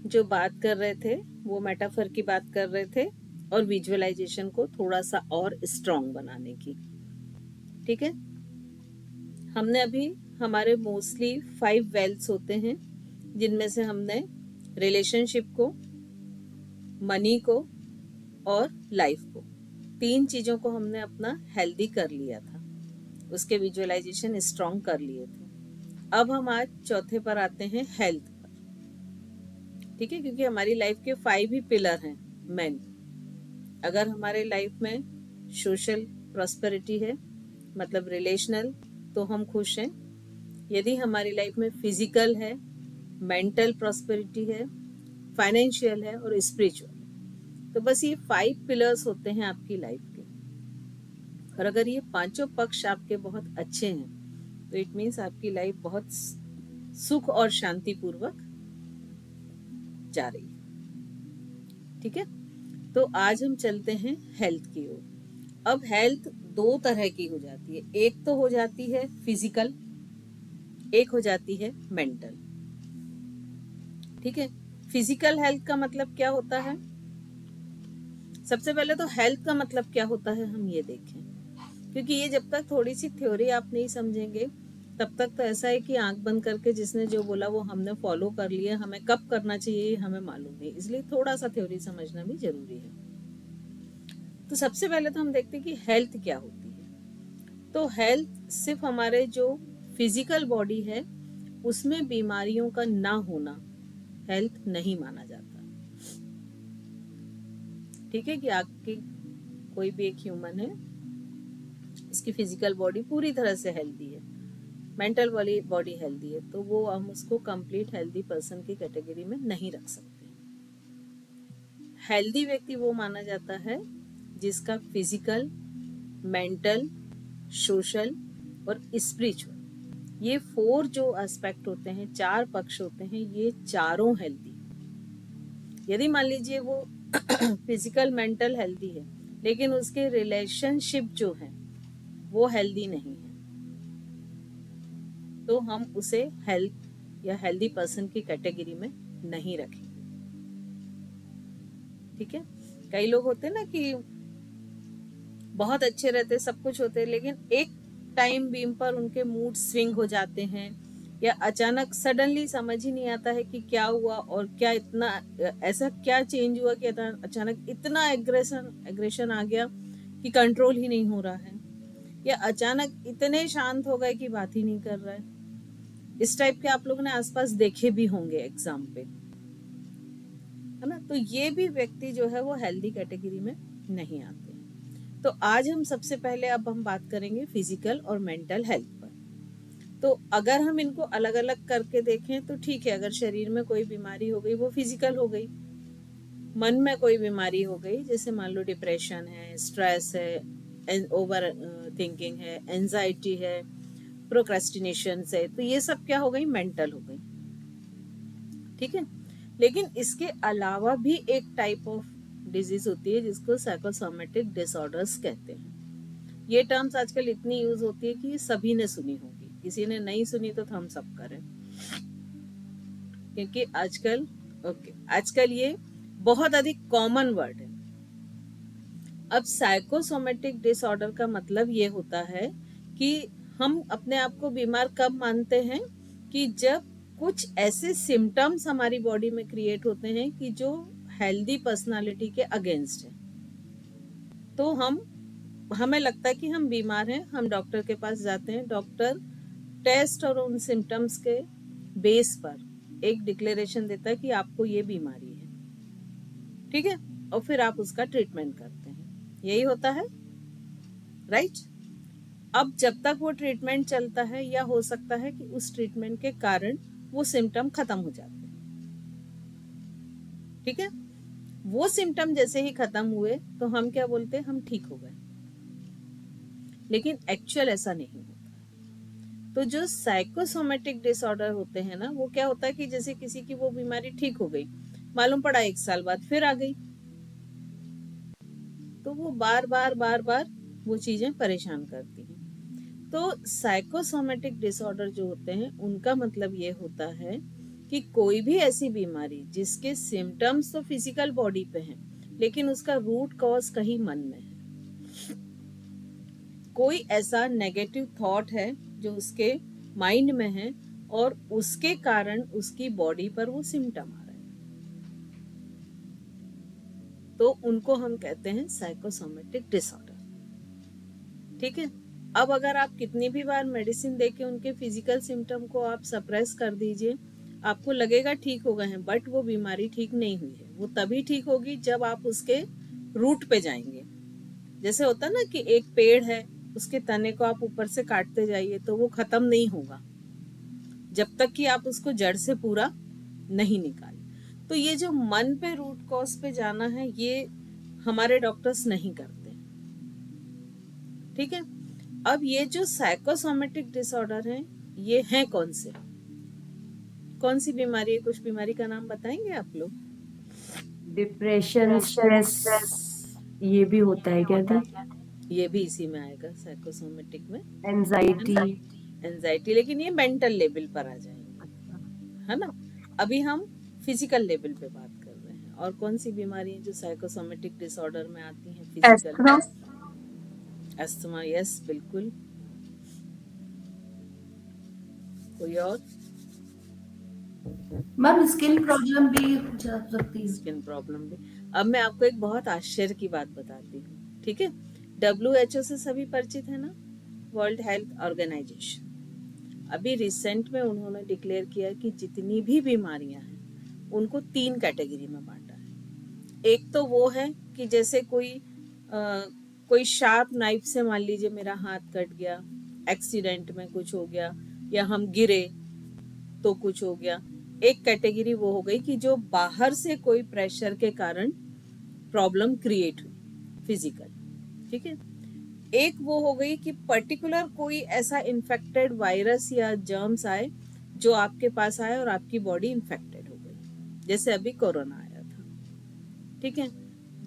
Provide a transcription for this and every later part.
जो बात कर रहे थे वो मेटाफर की बात कर रहे थे और विजुअलाइजेशन को थोड़ा सा और स्ट्रॉन्ग बनाने की। ठीक है, हमने अभी हमारे मोस्टली 5 वेल्थ्स होते हैं, जिनमें से हमने रिलेशनशिप को, मनी को और लाइफ को, 3 चीज़ों को हमने अपना हेल्दी कर लिया था, उसके विजुअलाइजेशन स्ट्रॉन्ग कर लिए थे। अब हम आज चौथे पर आते हैं, हेल्थ पर। ठीक है, क्योंकि हमारी लाइफ के 5 ही पिलर हैं मेन। अगर हमारे लाइफ में सोशल प्रॉस्पेरिटी है, मतलब रिलेशनल, तो हम खुश हैं। यदि हमारी लाइफ में फिजिकल है, मेंटल प्रॉस्पेरिटी है, फाइनेंशियल है और स्पिरिचुअल, तो बस ये 5 पिलर्स होते हैं आपकी लाइफ के। और अगर ये पांचों पक्ष आपके बहुत अच्छे हैं तो इट मीन्स आपकी लाइफ बहुत सुख और शांति पूर्वक जा रही है। ठीक है, तो आज हम चलते हैं हेल्थ की ओर। अब हेल्थ 2 तरह की हो जाती है, एक तो हो जाती है फिजिकल, एक हो जाती है मेंटल। ठीक है, फिजिकल हेल्थ का मतलब क्या होता है? सबसे पहले तो हेल्थ का मतलब क्या होता है हम ये देखें, क्योंकि ये जब तक थोड़ी सी थ्योरी आप नहीं समझेंगे तब तक तो ऐसा है कि आंख बंद करके जिसने जो बोला वो हमने फॉलो कर लिया, हमें कब करना चाहिए हमें मालूम नहीं, इसलिए थोड़ा सा थ्योरी समझना भी जरूरी है। तो सबसे पहले तो हम देखते हैं कि हेल्थ क्या होती है। तो हेल्थ सिर्फ हमारे जो फिजिकल बॉडी है उसमें बीमारियों का ना होना हेल्थ नहीं माना जाता। ठीक है, कि आपकी कोई भी एक ह्यूमन है, उसकी फिजिकल बॉडी पूरी तरह से हेल्दी है, मेंटल वाली बॉडी हेल्दी है, तो वो हम उसको कंप्लीट हेल्दी पर्सन की कैटेगरी में नहीं रख सकते। हेल्दी व्यक्ति वो माना जाता है जिसका फिजिकल, मेंटल, सोशल और स्पिरिचुअल, ये 4 जो एस्पेक्ट होते हैं, 4 पक्ष होते हैं, ये चारों हेल्दी। यदि मान लीजिए वो फिजिकल मेंटल हेल्दी है लेकिन उसके रिलेशनशिप जो है वो हेल्दी नहीं है, तो हम उसे हेल्थ या हेल्दी पर्सन की कैटेगरी में नहीं रखेंगे। ठीक है, कई लोग होते हैं ना कि बहुत अच्छे रहते, सब कुछ होते, लेकिन एक टाइम बीम पर उनके मूड स्विंग हो जाते हैं, या अचानक सडनली समझ ही नहीं आता है कि क्या हुआ और क्या इतना ऐसा क्या चेंज हुआ कि अचानक इतना एग्रेशन आ गया कि कंट्रोल ही नहीं हो रहा है, या अचानक इतने शांत हो गए कि बात ही नहीं कर रहा है। इस टाइप के आप लोगों ने आसपास देखे भी होंगे एग्जाम पे, है ना। तो ये भी व्यक्ति जो है वो हेल्दी कैटेगरी में नहीं आते हैं। तो आज हम सबसे पहले अब हम बात करेंगे फिजिकल और मेंटल हेल्थ पर। तो अगर हम इनको अलग अलग करके देखें तो ठीक है, अगर शरीर में कोई बीमारी हो गई वो फिजिकल हो गई, मन में कोई बीमारी हो गई जैसे मान लो डिप्रेशन है, स्ट्रेस है, ओवर थिंकिंग है, एंजाइटी है, प्रोक्रेस्टिनेशन है, तो ये सब क्या हो गई, मेंटल हो गई। ठीक है, लेकिन इसके अलावा भी एक टाइप ऑफ डिजीज होती है जिसको साइकोसोमेटिक डिसऑर्डर्स कहते हैं। ये टर्म्स आजकल इतनी यूज होती है कि सभी ने सुनी होगी, किसी ने नहीं सुनी तो हम सब करें, क्योंकि आजकल ये बहुत अधिक कॉमन वर्ड है। अब साइकोसोमेटिक डिसऑर्डर का मतलब ये होता है कि हम अपने आप को बीमार कब मानते हैं, कि जब कुछ ऐसे सिम्टम्स हमारी बॉडी में क्रिएट होते हैं कि जो हेल्दी पर्सनालिटी के अगेंस्ट है, तो हमें लगता है कि हम बीमार हैं, हम डॉक्टर के पास जाते हैं, डॉक्टर टेस्ट और उन सिम्टम्स के बेस पर एक डिक्लेरेशन देता है कि आपको ये बीमारी है। ठीक है, और फिर आप उसका ट्रीटमेंट करते हैं, यही होता है, राइट। अब जब तक वो ट्रीटमेंट चलता है, या हो सकता है कि उस ट्रीटमेंट के कारण वो सिम्टम खत्म हो जाते हैं। ठीक है, वो सिम्टम जैसे ही खत्म हुए तो हम क्या बोलते हैं, हम ठीक हो गए, लेकिन एक्चुअल ऐसा नहीं होता। तो जो साइकोसोमेटिक डिसऑर्डर होते हैं ना, वो क्या होता है कि जैसे किसी की वो बीमारी ठीक हो गई, मालूम पड़ा 1 साल बाद फिर आ गई, तो वो बार बार वो चीजें परेशान करती हैं। तो साइकोसोमेटिक डिसऑर्डर जो होते हैं उनका मतलब ये होता है कि कोई भी ऐसी बीमारी जिसके सिम्टम्स तो फिजिकल बॉडी पे हैं, लेकिन उसका रूट कॉज कहीं मन में है। कोई ऐसा नेगेटिव थॉट है जो उसके माइंड में है और उसके कारण उसकी बॉडी पर वो सिम्टम आ रहे हैं, तो उनको हम कहते हैं साइकोसोमेटिक डिसऑर्डर। ठीक है। अब अगर आप कितनी भी बार मेडिसिन देके उनके फिजिकल सिम्टम को आप सप्रेस कर दीजिए, आपको लगेगा ठीक हो गए हैं, बट वो बीमारी ठीक नहीं हुई है। वो तभी ठीक होगी जब आप उसके रूट पे जाएंगे। जैसे होता ना कि एक पेड़ है, उसके तने को आप ऊपर से काटते जाइए तो वो खत्म नहीं होगा जब तक कि आप उसको जड़ से पूरा नहीं निकाले। तो ये जो मन पे रूट कॉज पे जाना है, ये हमारे डॉक्टर्स नहीं करते। ठीक है। अब ये जो साइकोसोमेटिक डिसऑर्डर है, ये हैं कौन से, कौन सी बीमारी है? कुछ बीमारी का नाम बताएंगे आप लोग? डिप्रेशन, स्ट्रेस, ये भी होता है क्या था? ये भी इसी में आएगा, साइकोसोमेटिक में। एंजाइटी। एंजाइटी, लेकिन ये मेंटल लेवल पर आ जाएंगे, है ना। अभी हम फिजिकल लेवल पे बात कर रहे हैं। और कौन सी बीमारी है जो साइकोसोमेटिक डिसऑर्डर में आती है फिजिकल? एस्थमा। अस्थमा, यस, बिल्कुल। कोई और? मैम स्किन प्रॉब्लम भी हो जा सकती है। स्किन प्रॉब्लम भी। अब मैं आपको एक बहुत आश्चर्य की बात बताती हूँ। ठीक है। WHO से सभी परिचित है ना, वर्ल्ड हेल्थ ऑर्गेनाइजेशन। अभी रिसेंट में उन्होंने डिक्लेयर किया कि जितनी भी बीमारियां हैं उनको 3 कैटेगरी में बांटा है। एक तो वो है कि जैसे कोई शार्प नाइफ से मान लीजिए मेरा हाथ कट गया, एक्सीडेंट में कुछ हो गया, या हम गिरे तो कुछ हो गया। एक कैटेगरी वो हो गई कि जो बाहर से कोई प्रेशर के कारण प्रॉब्लम क्रिएट हुई, फिजिकल। ठीक है। एक वो हो गई कि पर्टिकुलर कोई ऐसा इन्फेक्टेड वायरस या जर्म्स आए जो आपके पास आए और आपकी बॉडी इन्फेक्टेड हो गई, जैसे अभी कोरोना आया था। ठीक है।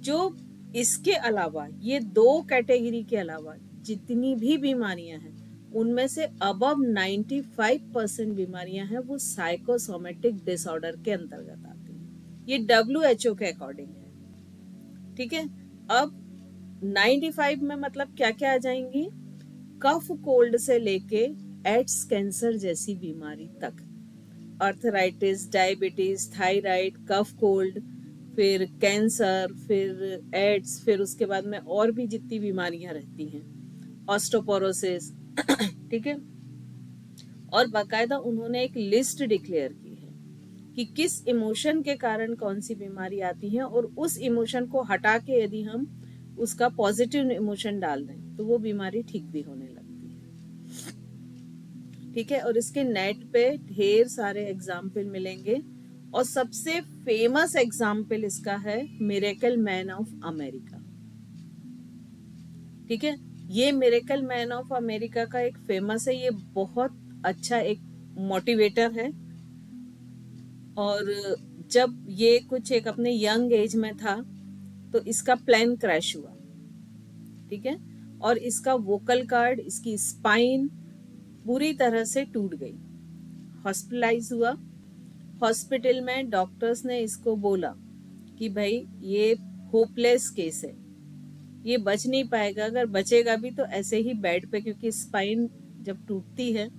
जो इसके अलावा, ये 2 कैटेगरी के अलावा जितनी भी बीमारियां हैं, उनमें से अबव 95% बीमारियां हैं वो साइकोसोमेटिक डिसऑर्डर के अंतर्गत आती हैं। ये WHO के अकॉर्डिंग है। ठीक है। अब 95 में मतलब क्या क्या आ जाएंगी? कफ कोल्ड से लेके एड्स कैंसर जैसी बीमारी तक, arthritis, diabetes, thyroid, cough cold, फिर कैंसर, फिर एड्स, फिर उसके बाद में और भी जितनी बीमारियां रहती हैं, ऑस्टोपोरोसिस। ठीक है। और बाकायदा उन्होंने एक लिस्ट डिक्लेयर की है कि किस इमोशन के कारण कौन सी बीमारी आती है, और उस इमोशन को हटा के यदि हम उसका पॉजिटिव इमोशन डाल दें तो वो बीमारी ठीक भी होने लगती है। ठीक है। और इसके नेट पे ढेर सारे एग्जाम्पल मिलेंगे, और सबसे फेमस एग्जाम्पल इसका है मिरेकल मैन ऑफ अमेरिका। ठीक है। ये मिरेकल मैन ऑफ अमेरिका का एक फेमस है, ये बहुत अच्छा एक मोटिवेटर है। और जब ये कुछ एक अपने यंग एज में था तो इसका प्लेन क्रैश हुआ। ठीक है। और इसका वोकल कार्ड, इसकी स्पाइन पूरी तरह से टूट गई, हॉस्पिटलाइज हुआ। हॉस्पिटल में डॉक्टर्स ने इसको बोला कि भाई ये होपलेस केस है, ये बच नहीं पाएगा, अगर बचेगा भी तो ऐसे ही बेड पे, क्योंकि स्पाइन जब टूटती है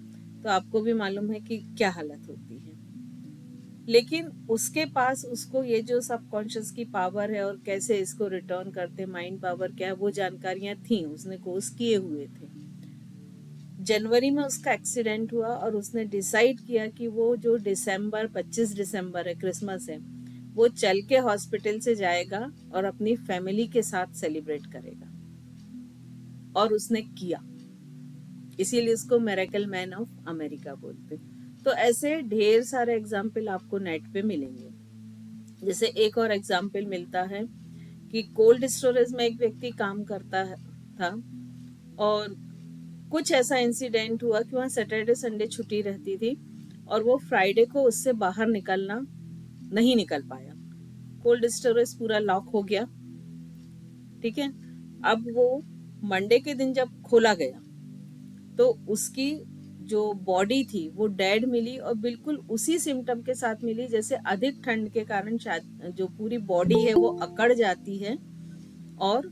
तो आपको भी मालूम है कि क्या हालत होती है। लेकिन उसके पास उसको ये जो सबकॉन्शियस की पावर है और कैसे इसको रिटर्न करते, माइंड पावर क्या है, वो जानकारियां थी, उसने कोर्स किए हुए थे। जनवरी में उसका एक्सीडेंट हुआ और उसने डिसाइड किया कि वो जो 25 दिसंबर है, क्रिसमस है, वो चल के हॉस्पिटल से जाएगा और अपनी फैमिली के साथ सेलिब्रेट करेगा। और उसने किया, इसीलिए उसको मिरेकल मैन ऑफ अमेरिका बोलते। तो ऐसे ढेर सारे एग्जाम्पल आपको नेट पे मिलेंगे। जैसे एक और एग्जाम्पल मिलता है कि कोल्ड स्टोरेज में एक व्यक्ति काम करता था, और कुछ ऐसा इंसिडेंट हुआ कि वहाँ सैटरडे संडे छुट्टी रहती थी, और वो फ्राइडे को उससे बाहर निकलना नहीं निकल पाया। कोल्ड स्टोरेज पूरा लॉक हो गया। ठीक है। अब वो मंडे के दिन जब खोला गया तो उसकी जो बॉडी थी वो डेड मिली और बिल्कुल उसी सिम्टम के साथ मिली, जैसे अधिक ठंड के कारण शायद जो पूरी बॉडी है वो अकड़ जाती है और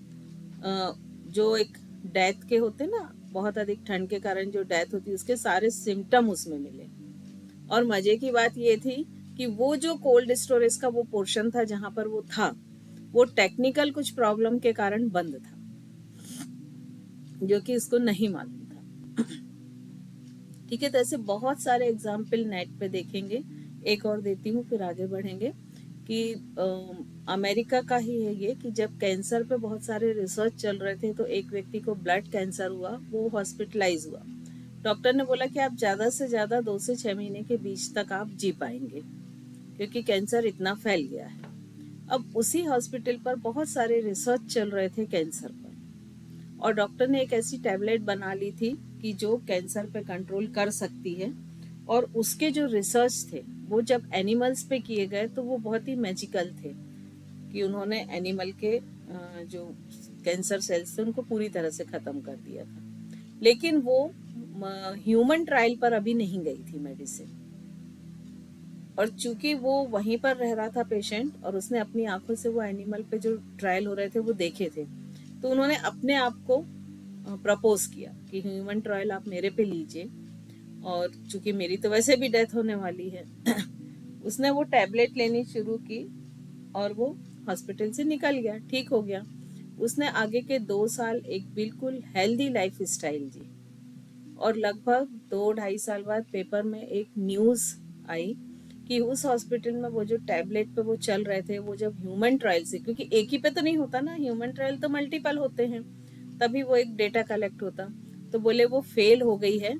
जो एक डेथ के होते ना, बहुत अधिक ठंड के कारण जो डेथ होती है उसके सारे सिम्टम उसमें मिले। और मजे की बात ये थी कि वो जो कोल्ड स्टोरेज का वो पोर्शन था जहां पर वो था, वो टेक्निकल कुछ प्रॉब्लम के कारण बंद था, जो कि इसको नहीं मालूम था। ठीक है, तो ऐसे बहुत सारे एग्जाम्पल नेट पे देखेंगे। एक और देती हूँ फिर आगे बढ़ेंगे कि अमेरिका का ही है ये, कि जब कैंसर पे बहुत सारे रिसर्च चल रहे थे तो एक व्यक्ति को ब्लड कैंसर हुआ, वो हॉस्पिटलाइज हुआ। डॉक्टर ने बोला कि आप ज़्यादा से ज़्यादा 2 से 6 महीने के बीच तक आप जी पाएंगे, क्योंकि कैंसर इतना फैल गया है। अब उसी हॉस्पिटल पर बहुत सारे रिसर्च चल रहे थे कैंसर पर, और डॉक्टर ने एक ऐसी टैबलेट बना ली थी कि जो कैंसर पे कंट्रोल कर सकती है। और उसके जो रिसर्च थे वो जब एनिमल्स पे किए गए तो वो बहुत ही मैजिकल थे, कि उन्होंने एनिमल के जो कैंसर सेल्स थे उनको पूरी तरह से ख़त्म कर दिया था। लेकिन वो ह्यूमन ट्रायल पर अभी नहीं गई थी मेडिसिन, और चूंकि वो वहीं पर रह रहा था पेशेंट, और उसने अपनी आंखों से वो एनिमल पे जो ट्रायल हो रहे थे वो देखे थे, तो उन्होंने अपने आप को प्रपोज किया कि ह्यूमन ट्रायल आप मेरे पे लीजिए, और चूंकि मेरी तो वैसे भी डेथ होने वाली है उसने वो टैबलेट लेनी शुरू की और वो हॉस्पिटल से निकल गया, ठीक हो गया। उसने आगे के 2 साल एक बिल्कुल हेल्दी लाइफ स्टाइल जी, और लगभग 2-2.5 साल बाद पेपर में एक न्यूज़ आई कि उस हॉस्पिटल में वो जो टैबलेट पे वो चल रहे थे, वो जब ह्यूमन ट्रायल से, क्योंकि एक ही पे तो नहीं होता ना, ह्यूमन ट्रायल तो मल्टीपल होते हैं, तभी वो एक डेटा कलेक्ट होता, तो बोले वो फेल हो गई है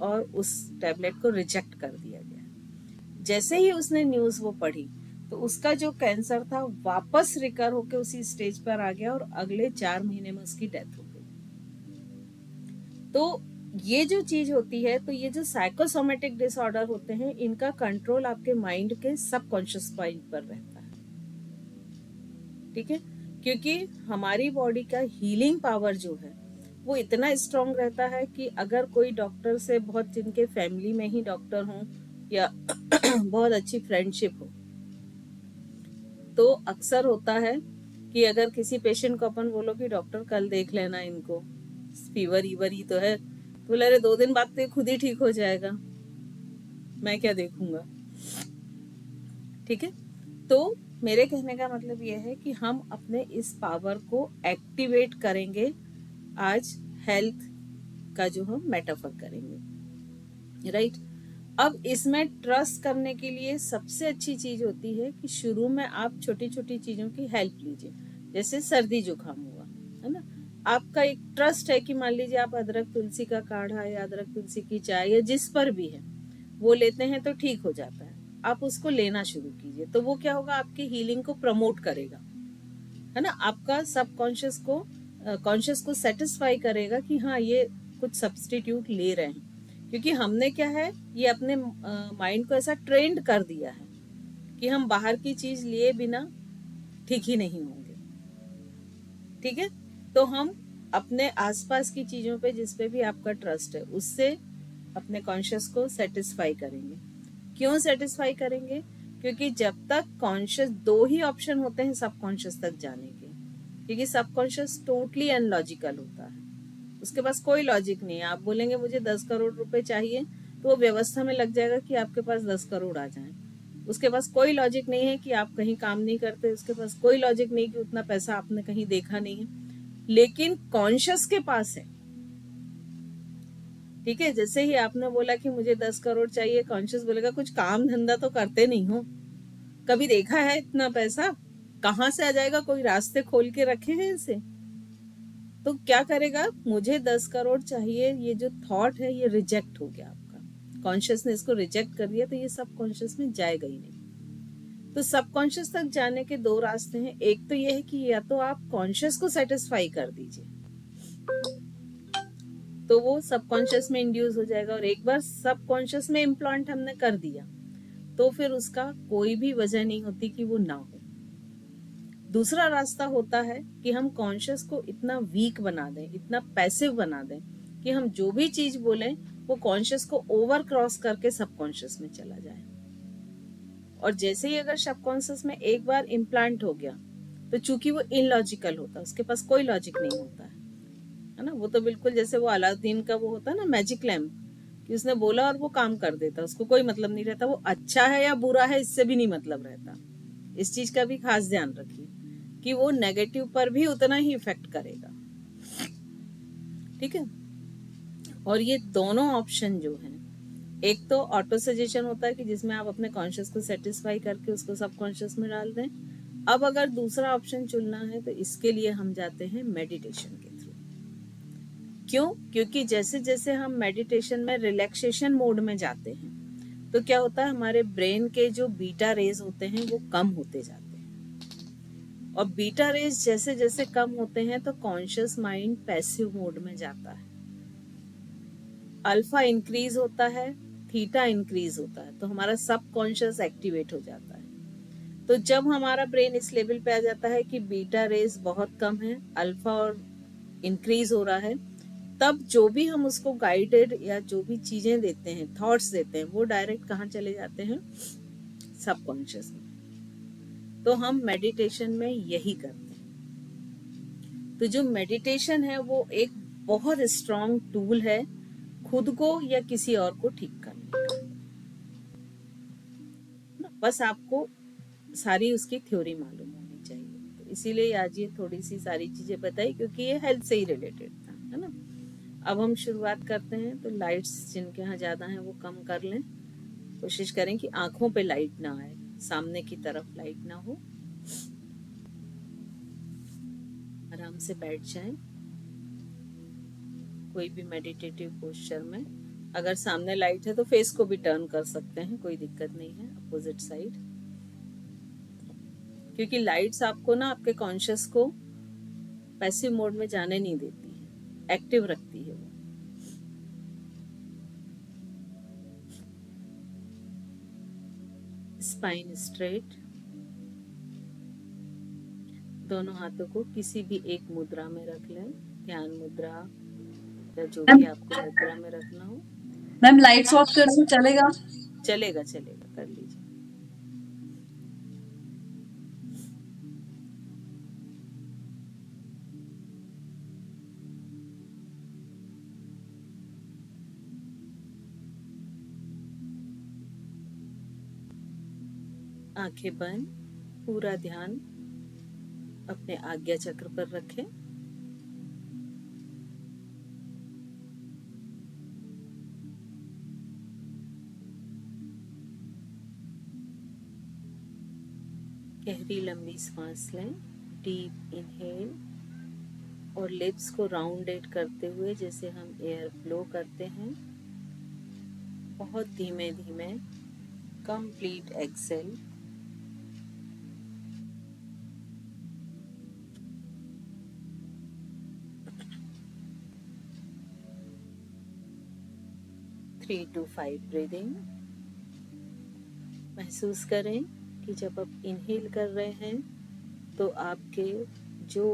और उस टैबलेट को रिजेक्ट कर दिया गया। जैसे ही उसने न्यूज़ वो पढ़ी तो उसका जो कैंसर था वापस रिकर होकर उसी स्टेज पर आ गया, और अगले 4 महीने में उसकी डेथ हो गई। तो ये जो चीज होती है, तो ये जो साइकोसोमेटिक डिसऑर्डर होते हैं, इनका कंट्रोल आपके माइंड के सबकॉन्शियस पॉइंट पर रहता है। ठीक है, क्योंकि हमारी बॉडी का हीलिंग पावर जो है वो इतना स्ट्रांग रहता है कि अगर कोई डॉक्टर से, बहुत जिनके फैमिली में ही डॉक्टर हों या बहुत अच्छी फ्रेंडशिप हो, तो अक्सर होता है कि अगर किसी पेशेंट को अपन बोलो कि डॉक्टर कल देख लेना इनको, फीवर ईवर ही तो है, तो बोले अरे 2 दिन बाद तो ये खुद ही ठीक हो जाएगा, मैं क्या देखूंगा। ठीक है, तो मेरे कहने का मतलब ये है कि हम अपने इस पावर को एक्टिवेट करेंगे आज, हेल्थ का जो हम मेटाफर करेंगे, राइट। अब इसमें ट्रस्ट करने के लिए सबसे अच्छी चीज होती है कि शुरू में आप छोटी छोटी चीजों की हेल्प लीजिए। जैसे सर्दी जुकाम हुआ है ना, आपका एक ट्रस्ट है कि मान लीजिए आप अदरक तुलसी का काढ़ा या अदरक तुलसी की चाय या जिस पर भी है वो लेते हैं तो ठीक हो जाता है, आप उसको लेना शुरू कीजिए, तो वो क्या होगा, आपकी हीलिंग को प्रमोट करेगा, है ना। आपका सबकॉन्शियस को कॉन्शियस को सेटिस्फाई करेगा कि हाँ ये कुछ सब्सटीट्यूट ले रहे हैं, क्योंकि हमने क्या है, ये अपने माइंड को ऐसा ट्रेंड कर दिया है कि हम बाहर की चीज लिए बिना ठीक ही नहीं होंगे। ठीक है, तो हम अपने आसपास की चीजों पे, जिस पे भी आपका ट्रस्ट है, उससे अपने कॉन्शियस को सेटिस्फाई करेंगे। क्यों सेटिस्फाई करेंगे, क्योंकि जब तक कॉन्शियस, 2 ही ऑप्शन होते हैं सबकॉन्शियस तक जाने के, क्योंकि सबकॉन्शियस टोटली अनलॉजिकल होता है, उसके पास कोई लॉजिक नहीं है। आप बोलेंगे मुझे 10 करोड़ रुपए चाहिए, तो वो व्यवस्था में लग जाएगा कि आपके पास 10 करोड़ आ जाए। उसके पास कोई लॉजिक नहीं है कि आप कहीं काम नहीं करते, उसके पास कोई लॉजिक नहीं कि उतना पैसा आपने कहीं देखा नहीं है, लेकिन कॉन्शियस के पास है। ठीक है, जैसे ही आपने बोला कि मुझे 10 करोड़ चाहिए, कॉन्शियस बोलेगा कुछ काम धंधा तो करते नहीं हो, कभी देखा है इतना पैसा कहाँ से आ जाएगा, कोई रास्ते खोल के रखे हैं इसे। तो क्या करेगा, मुझे 10 करोड़ चाहिए, ये जो थॉट है ये रिजेक्ट हो गया, आपका कॉन्शियस ने इसको रिजेक्ट कर दिया, तो ये सब कॉन्शियस में जाएगा ही नहीं। तो सबकॉन्शियस तक जाने के 2 रास्ते हैं। एक तो ये है कि या तो आप कॉन्शियस को सेटिस्फाई कर दीजिए, तो वो सबकॉन्शियस में इंड्यूस हो जाएगा, और एक बार सबकॉन्शियस में इम्प्लांट हमने कर दिया तो फिर उसका कोई भी वजह नहीं होती कि वो ना हो। दूसरा रास्ता होता है कि हम कॉन्शियस को इतना वीक बना दें, इतना पैसिव बना दें कि हम जो भी चीज बोलें वो कॉन्शियस को ओवर क्रॉस करके सबकॉन्शियस में चला जाए। और जैसे ही अगर सबकॉन्शियस में एक बार इम्प्लांट हो गया, तो चूंकि वो इलॉजिकल होता है, उसके पास कोई लॉजिक नहीं होता है ना। वो तो बिल्कुल जैसे वो अलाउद्दीन का वो होता है ना मैजिक लैम्प, कि उसने बोला और वो काम कर देता, उसको कोई मतलब नहीं रहता, वो अच्छा है या बुरा है इससे भी नहीं मतलब रहता। इस चीज का भी खास ध्यान रखिए कि वो नेगेटिव पर भी उतना ही इफेक्ट करेगा, ठीक है। और ये दोनों ऑप्शन जो हैं, एक तो ऑटो सजेशन होता है कि जिसमें आप अपने कॉन्शियस को सेटिस्फाई करके उसको सबकॉन्शियस में डाल दें। अब अगर दूसरा ऑप्शन चुनना है तो इसके लिए हम जाते हैं मेडिटेशन के थ्रू। क्यों? क्योंकि जैसे जैसे हम मेडिटेशन में रिलैक्सेशन मोड में जाते हैं, तो क्या होता है, हमारे ब्रेन के जो बीटा रेज होते हैं वो कम होते जाते हैं। और बीटा रेज जैसे जैसे कम होते हैं तो कॉन्शियस माइंड पैसिव मोड में जाता है। अल्फा इंक्रीज होता है, थीटा इंक्रीज होता है, तो हमारा सब कॉन्शियस एक्टिवेट हो जाता है। तो जब हमारा ब्रेन इस लेवल पे आ जाता है कि बीटा रेज बहुत कम है, अल्फा और इंक्रीज हो रहा है, तब जो भी हम उसको गाइडेड या जो भी चीजें देते हैं, थॉट्स देते हैं, वो डायरेक्ट कहाँ चले जाते हैं, सबकॉन्शियस में। तो हम मेडिटेशन में यही करते हैं। तो जो मेडिटेशन है वो एक बहुत स्ट्रॉन्ग टूल है खुद को या किसी और को ठीक करने का। बस आपको सारी उसकी थ्योरी मालूम होनी चाहिए। तो इसीलिए आज ये थोड़ी सी सारी चीजें बताई, क्योंकि ये हेल्थ से ही रिलेटेड था, है ना। अब हम शुरुआत करते हैं। तो लाइट्स जिनके यहाँ ज्यादा हैं वो कम कर लें। कोशिश करें कि आंखों पे लाइट ना आए, सामने की तरफ लाइट ना हो। आराम से बैठ जाएं कोई भी मेडिटेटिव पोस्चर में। अगर सामने लाइट है तो फेस को भी टर्न कर सकते हैं, कोई दिक्कत नहीं है, अपोजिट साइड। क्योंकि लाइट्स आपको ना आपके कॉन्शियस को पैसिव मोड में जाने नहीं देती है, एक्टिव रखती है वो। स्पाइन स्ट्रेट, दोनों हाथों को किसी भी एक मुद्रा में रख लें, ध्यान मुद्रा या जो भी आपको मुद्रा में रखना हो। मैम लाइट्स ऑफ कर दूं चलेगा? चलेगा चलेगा, कर लीजिए। आंखें बंद, पूरा ध्यान अपने आज्ञा चक्र पर रखें। गहरी लंबी सांस लें, डीप इनहेल, और लिप्स को राउंडेड करते हुए जैसे हम एयर ब्लो करते हैं, बहुत धीमे धीमे complete exhale. Three two 5 breathing. महसूस करें कि जब आप इनहेल कर रहे हैं तो आपके जो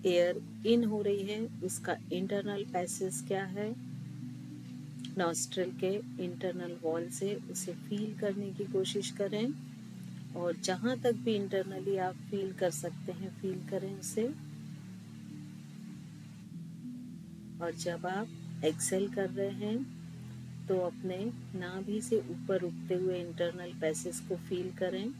एयर इन हो रही है उसका इंटरनल पैसेज क्या है, नॉस्ट्रल के इंटरनल वॉल से उसे फील करने की कोशिश करें। और जहाँ तक भी इंटरनली आप फील कर सकते हैं फील करें उसे। और जब आप एक्सेल कर रहे हैं तो अपने नाभि से ऊपर उठते हुए इंटरनल पैसेज को फील करें।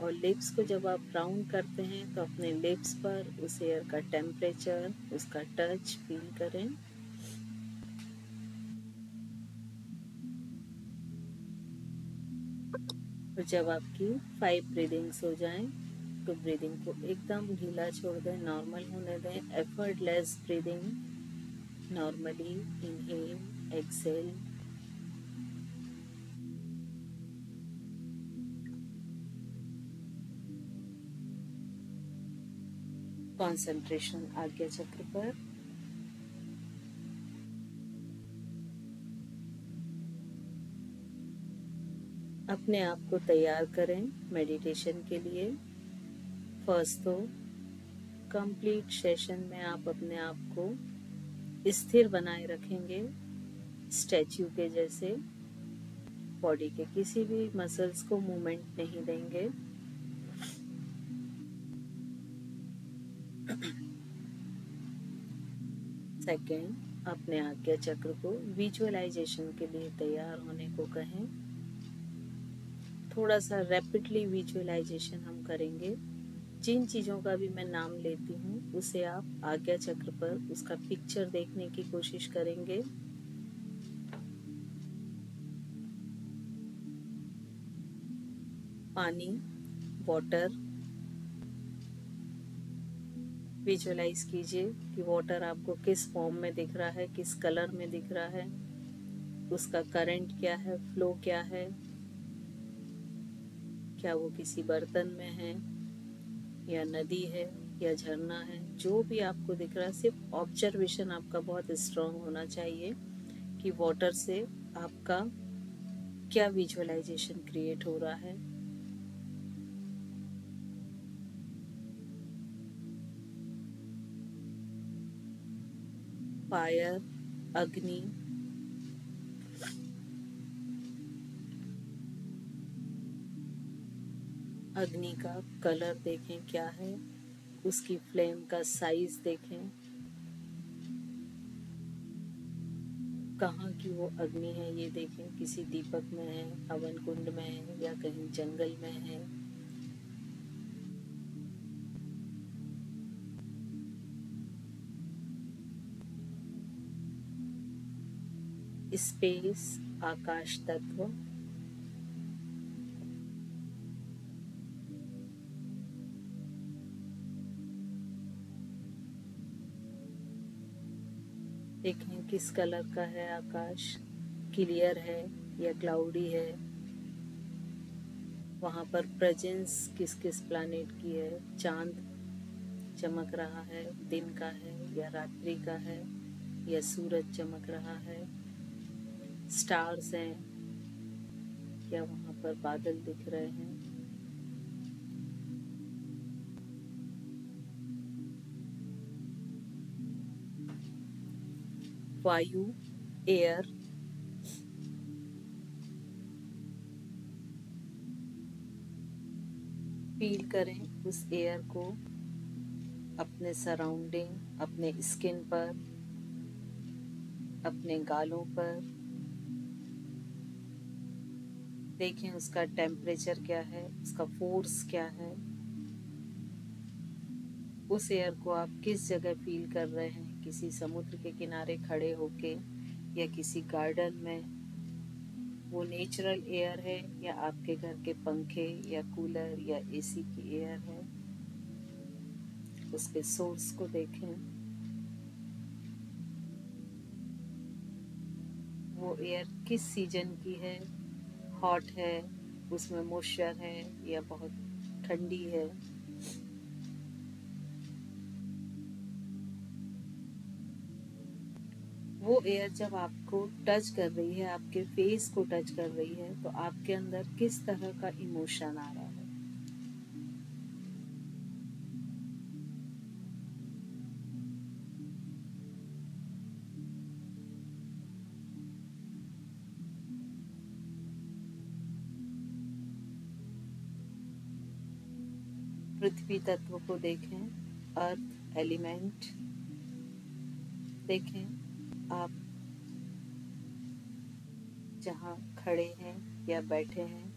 और लिप्स को जब आप राउंड करते हैं तो अपने लिप्स पर उस एयर का टेम्परेचर, उसका टच फील करें। और जब आपकी 5 ब्रीदिंग्स हो जाएं तो ब्रीदिंग को एकदम ढीला छोड़ दें, नॉर्मल होने दें, effortless breathing, normally inhale exhale. Concentration आज्ञा चक्र पर। अपने आप को तैयार करें मेडिटेशन के लिए। फर्स्ट तो कंप्लीट सेशन में आप अपने आप को स्थिर बनाए रखेंगे, स्टैच्यू के जैसे बॉडी के किसी भी मसल्स को मूवमेंट नहीं देंगे। सेकेंड, अपने आज्ञा चक्र को विजुअलाइजेशन के लिए तैयार होने को कहें। थोड़ा सा रैपिडली विजुअलाइजेशन हम करेंगे। जिन चीज़ों का भी मैं नाम लेती हूँ उसे आप आज्ञा चक्र पर उसका पिक्चर देखने की कोशिश करेंगे। पानी, वाटर, विजुअलाइज कीजिए कि वाटर आपको किस फॉर्म में दिख रहा है, किस कलर में दिख रहा है, उसका करंट क्या है, फ्लो क्या है, क्या वो किसी बर्तन में है या नदी है या झरना है। जो भी आपको दिख रहा है, सिर्फ ऑब्जर्वेशन आपका बहुत स्ट्रांग होना चाहिए कि वाटर से आपका क्या विजुअलाइजेशन क्रिएट हो रहा है। फायर, अग्नि, अग्नि का कलर देखें क्या है, उसकी फ्लेम का साइज देखें, कहाँ की वो अग्नि है ये देखें, किसी दीपक में है, हवन कुंड में है या कहीं जंगल में है। स्पेस, आकाश तत्व, देखें किस कलर का है आकाश, क्लियर है या क्लाउडी है, वहाँ पर प्रेजेंस किस किस प्लैनेट की है, चांद चमक रहा है, दिन का है या रात्रि का है या सूरज चमक रहा है, स्टार्स हैं या वहाँ पर बादल दिख रहे हैं। वायु, एयर, फील करें उस एयर को अपने सराउंडिंग, अपने स्किन पर, अपने गालों पर। देखें उसका टेम्परेचर क्या है, उसका फोर्स क्या है। उस एयर को आप किस जगह फील कर रहे हैं, किसी समुद्र के किनारे खड़े होके या किसी गार्डन में। वो नेचुरल एयर है या आपके घर के पंखे या कूलर या एसी की एयर है। उसके सोर्स को देखें। वो एयर किस सीजन की है, हॉट है, उसमें मॉइस्चर है या बहुत ठंडी है। वो एयर जब आपको टच कर रही है, आपके फेस को टच कर रही है, तो आपके अंदर किस तरह का इमोशन आ रहा है। पृथ्वी तत्व को देखें, अर्थ एलिमेंट देखें। आप जहाँ खड़े हैं या बैठे हैं,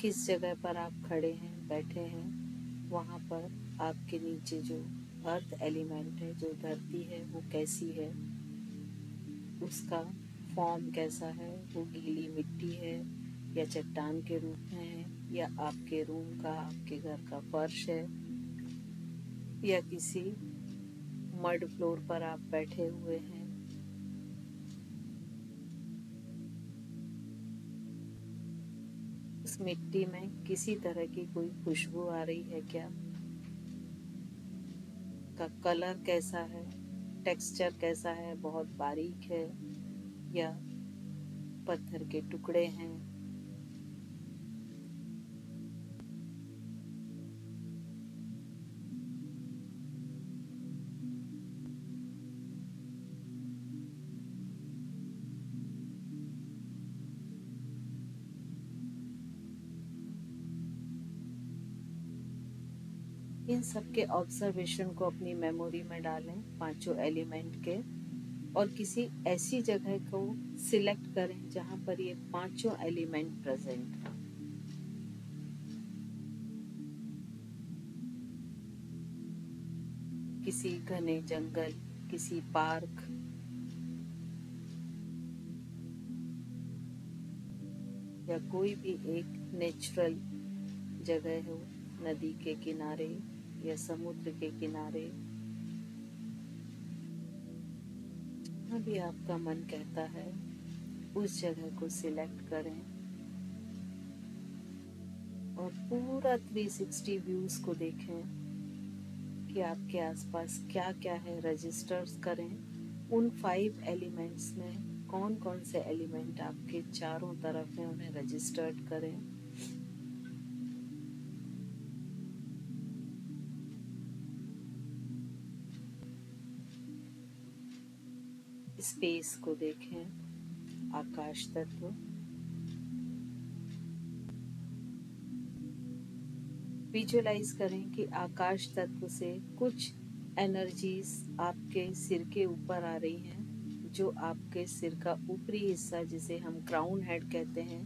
किस जगह पर आप खड़े हैं, बैठे हैं, वहाँ पर आपके नीचे जो अर्थ एलिमेंट है, जो धरती है, वो कैसी है, उसका फॉर्म कैसा है। वो गीली मिट्टी है या चट्टान के रूप में है या आपके रूम का, आपके घर का फर्श है या किसी मड फ्लोर पर आप बैठे हुए हैं। उस मिट्टी में किसी तरह की कोई खुशबू आ रही है क्या, का कलर कैसा है, टेक्सचर कैसा है, बहुत बारीक है या पत्थर के टुकड़े हैं। इन सब के ऑब्जर्वेशन को अपनी मेमोरी में डालें, पांचों एलिमेंट के, और किसी ऐसी जगह को सिलेक्ट करें जहां पर ये पांचों एलिमेंट प्रेजेंट हैं। किसी घने जंगल, किसी पार्क, या कोई भी एक नेचुरल जगह हो, नदी के किनारे या समुद्र के किनारे, जहाँ भी आपका मन कहता है उस जगह को सिलेक्ट करें और पूरा 360 व्यूज को देखें कि आपके आसपास क्या क्या है, रजिस्टर्स करें। उन 5 एलिमेंट्स में कौन कौन से एलिमेंट आपके चारों तरफ हैं उन्हें रजिस्टर्ड करें। स्पेस को देखें, आकाश तत्व, विजुअलाइज करें कि आकाश तत्व से कुछ एनर्जीज आपके सिर के ऊपर आ रही हैं, जो आपके सिर का ऊपरी हिस्सा जिसे हम क्राउन हेड कहते हैं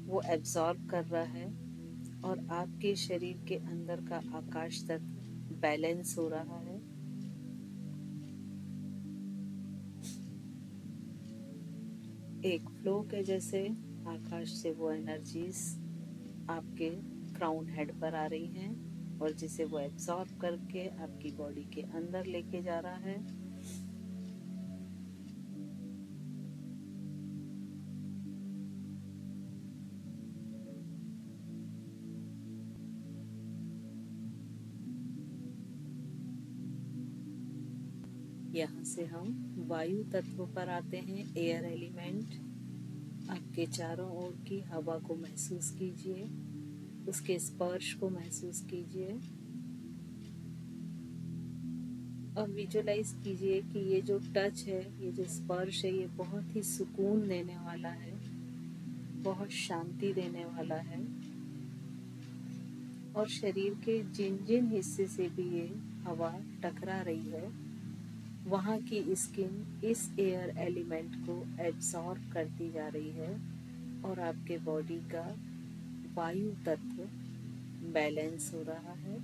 वो एब्जॉर्ब कर रहा है, और आपके शरीर के अंदर का आकाश तत्व बैलेंस हो रहा है। एक फ्लो के जैसे आकाश से वो एनर्जीज आपके क्राउन हेड पर आ रही हैं और जिसे वो एब्सॉर्ब करके आपकी बॉडी के अंदर लेके जा रहा है। यहाँ से हम वायु तत्व पर आते हैं, एयर एलिमेंट। आपके चारों ओर की हवा को महसूस कीजिए, उसके स्पर्श को महसूस कीजिए और विजुअलाइज कीजिए कि ये जो टच है, ये जो स्पर्श है, ये बहुत ही सुकून देने वाला है, बहुत शांति देने वाला है, और शरीर के जिन जिन हिस्से से भी ये हवा टकरा रही है वहाँ की स्किन इस एयर एलिमेंट को एब्सॉर्ब करती जा रही है और आपके बॉडी का वायु तत्व बैलेंस हो रहा है।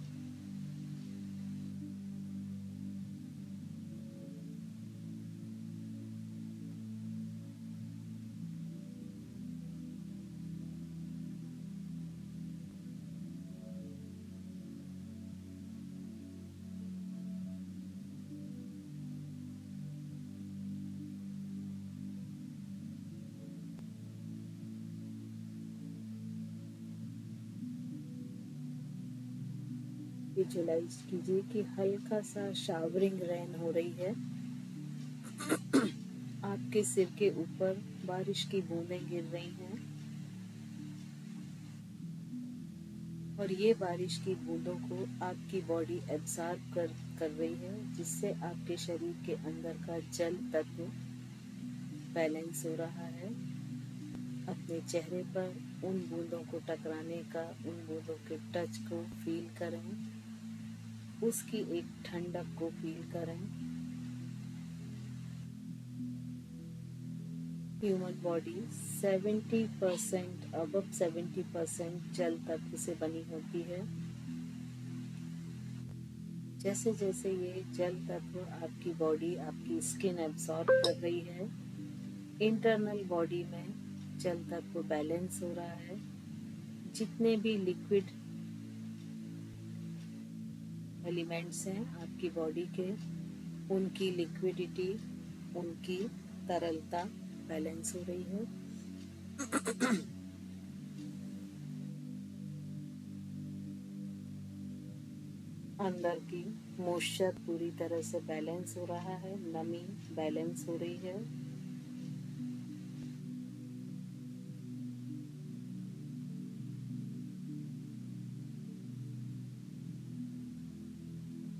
विजुअलाइज कीजिए कि हल्का सा शावरिंग रेन हो रही है, आपके सिर के ऊपर बारिश की बूंदें गिर रही हैं और ये बारिश की बूंदों को आपकी बॉडी एब्जॉर्ब कर रही है, जिससे आपके शरीर के अंदर का जल तत्व बैलेंस हो रहा है। अपने चेहरे पर उन बूंदों को टकराने का, उन बूंदों के टच को फील करें, उसकी एक ठंडक को फील करें। ह्यूमन बॉडी 70% अबव 70% जल तत्व से बनी होती है। जैसे जैसे ये जल तत्व आपकी बॉडी, आपकी स्किन एब्सॉर्ब कर रही है, इंटरनल बॉडी में जल तत्व बैलेंस हो रहा है। जितने भी लिक्विड एलिमेंट्स हैं आपकी बॉडी के, उनकी लिक्विडिटी, उनकी तरलता बैलेंस हो रही है। अंदर की मॉइस्चर पूरी तरह से बैलेंस हो रहा है, नमी बैलेंस हो रही है।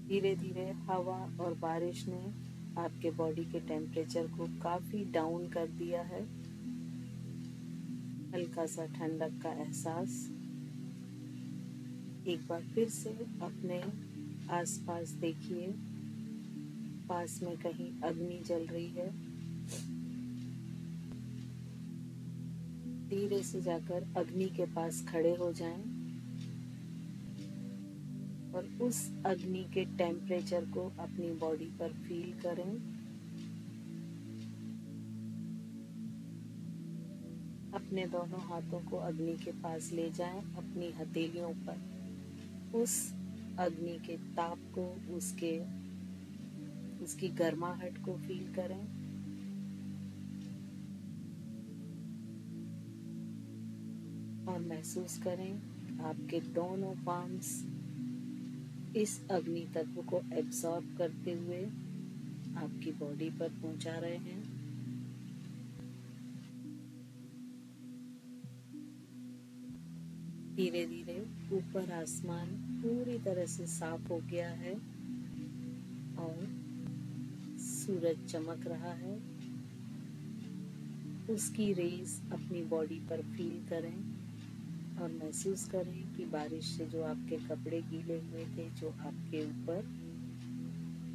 धीरे धीरे हवा और बारिश ने आपके बॉडी के टेम्परेचर को काफी डाउन कर दिया है। हल्का सा ठंडक का एहसास, एक बार फिर से अपने आसपास देखिए, पास में कहीं अग्नि जल रही है। धीरे से जाकर अग्नि के पास खड़े हो जाएं और उस अग्नि के टेम्परेचर को अपनी बॉडी पर फील करें। अपने दोनों हाथों को अग्नि के पास ले जाएं, अपनी हथेलियों पर उस अग्नि के ताप को, उसकी गर्माहट को फील करें। और महसूस करें आपके दोनों पाम्स इस अग्नि तत्व को एब्सॉर्ब करते हुए आपकी बॉडी पर पहुंचा रहे हैं। धीरे धीरे ऊपर आसमान पूरी तरह से साफ हो गया है और सूरज चमक रहा है। उसकी रेज अपनी बॉडी पर फील करें और महसूस करें कि बारिश से जो आपके कपड़े गीले हुए थे, जो आपके ऊपर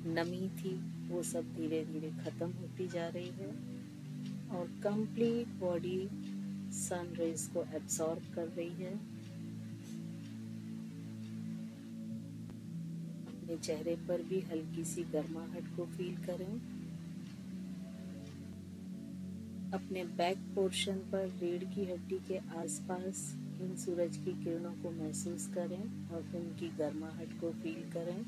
नमी थी, वो सब धीरे धीरे खत्म होती जा रही है और कंप्लीट बॉडी सन रेज को एब्सॉर्ब कर रही है। अपने चेहरे पर भी हल्की सी गर्माहट को फील करें। अपने बैक पोर्शन पर रीढ़ की हड्डी के आसपास इन सूरज की किरणों को महसूस करें और उनकी गर्माहट को फील करें।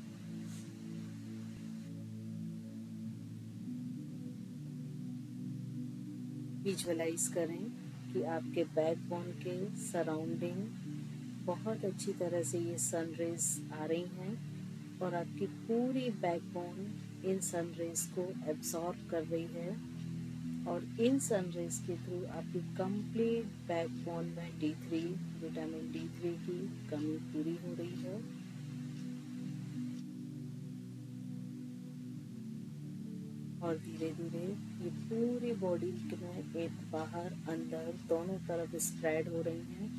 विजुअलाइज करें कि आपके बैकबोन के सराउंडिंग बहुत अच्छी तरह से ये सन रेज आ रही हैं और आपकी पूरी बैकबोन इन सन रेज को एब्सॉर्ब कर रही है और इन सन रेज के थ्रू आपकी कंप्लीट बैकबोन में D3 विटामिन D3 की कमी पूरी हो रही है। और धीरे धीरे ये पूरी बॉडी में एक बाहर अंदर दोनों तरफ स्प्रेड हो रही हैं।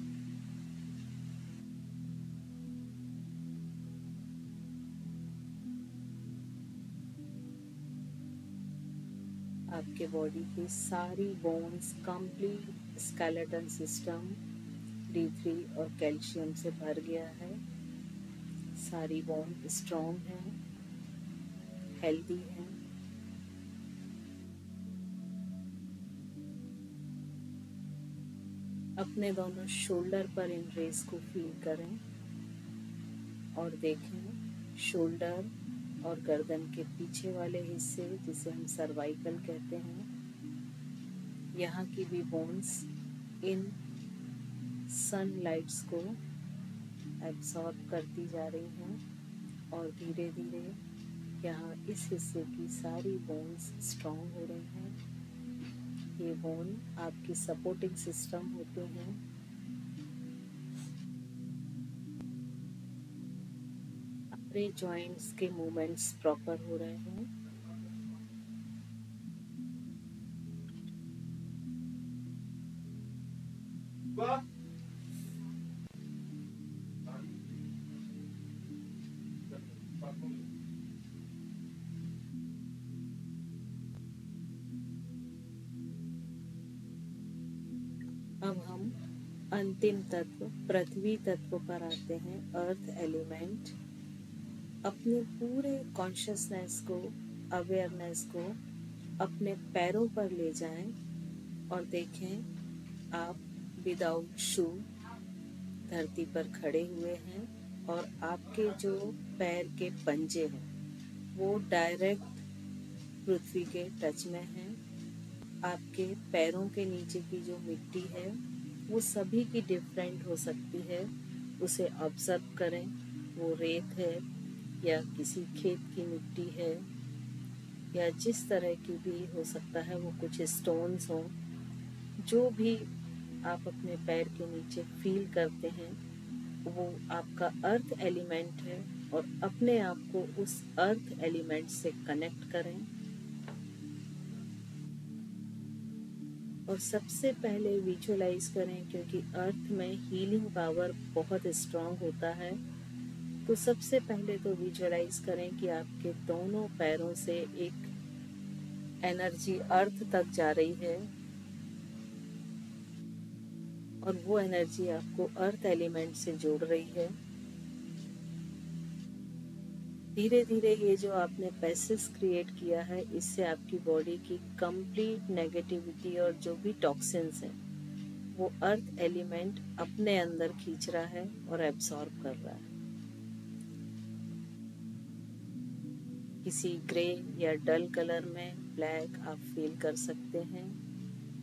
आपके बॉडी की सारी bones, complete skeleton system D3 और कैल्शियम से भर गया है। सारी बोन स्ट्रॉन्ग हैं, हेल्दी हैं। अपने दोनों शोल्डर पर इन रेस को फील करें और देखें शोल्डर और गर्दन के पीछे वाले हिस्से, जिसे हम सर्वाइकल कहते हैं, यहाँ की भी बोन्स इन सनलाइट्स को एब्सॉर्ब करती जा रही हैं और धीरे धीरे यहाँ इस हिस्से की सारी बोन्स स्ट्रॉन्ग हो रही हैं। ये बोन आपकी सपोर्टिंग सिस्टम होते हैं। आपके जॉइंट्स के मूवमेंट्स प्रॉपर हो रहे हैं। अब हम अंतिम तत्व पृथ्वी तत्व पर आते हैं, अर्थ एलिमेंट। अपने पूरे कॉन्शियसनेस को, अवेयरनेस को अपने पैरों पर ले जाएं और देखें आप विदाउट शू धरती पर खड़े हुए हैं और आपके जो पैर के पंजे हैं वो डायरेक्ट पृथ्वी के टच में हैं। आपके पैरों के नीचे की जो मिट्टी है वो सभी की डिफरेंट हो सकती है, उसे ऑब्जर्व करें। वो रेत है या किसी खेत की मिट्टी है या जिस तरह की भी हो सकता है, वो कुछ स्टोन्स हों। जो भी आप अपने पैर के नीचे फील करते हैं वो आपका अर्थ एलिमेंट है और अपने आप को उस अर्थ एलिमेंट से कनेक्ट करें। और सबसे पहले विजुअलाइज करें, क्योंकि अर्थ में हीलिंग पावर बहुत स्ट्रांग होता है, तो सबसे पहले तो विजुअलाइज करें कि आपके दोनों पैरों से एक एनर्जी अर्थ तक जा रही है और वो एनर्जी आपको अर्थ एलिमेंट से जोड़ रही है। धीरे धीरे ये जो आपने पैसेज क्रिएट किया है, इससे आपकी बॉडी की कंप्लीट नेगेटिविटी और जो भी टॉक्सिन्स हैं वो अर्थ एलिमेंट अपने अंदर खींच रहा है और एब्सॉर्ब कर रहा है। किसी ग्रे या डल कलर में ब्लैक आप फील कर सकते हैं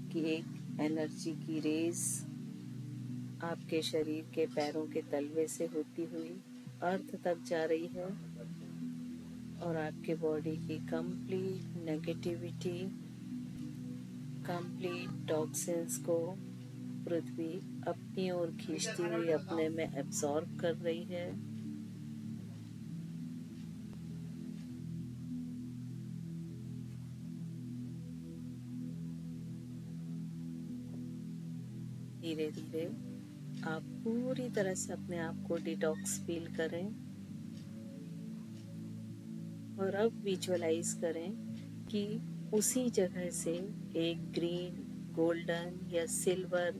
कि एक एनर्जी की रेज आपके शरीर के पैरों के तलवे से होती हुई अर्थ तक जा रही है और आपके बॉडी की कंप्लीट नेगेटिविटी, कंप्लीट टॉक्सिन्स को पृथ्वी अपनी ओर खींचती हुई अपने में एब्सॉर्ब कर रही है। धीरे धीरे आप पूरी तरह से अपने आप को डिटॉक्स फील करें और अब विजुअलाइज करें कि उसी जगह से एक ग्रीन, गोल्डन या सिल्वर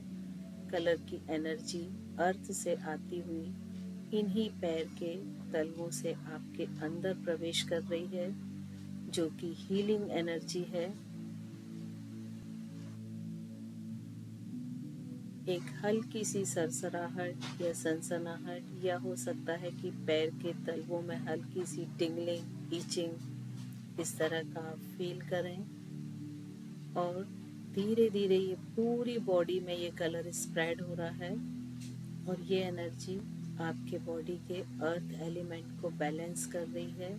कलर की एनर्जी अर्थ से आती हुई इन्हीं पैर के तलवों से आपके अंदर प्रवेश कर रही है, जो कि हीलिंग एनर्जी है। एक हल्की सी सरसराहट या सनसनाहट, या हो सकता है कि पैर के तलवों में हल्की सी टिंगलिंग, ईचिंग, इस तरह का आप फील करें और धीरे धीरे ये पूरी बॉडी में ये कलर स्प्रेड हो रहा है और ये एनर्जी आपके बॉडी के अर्थ एलिमेंट को बैलेंस कर रही है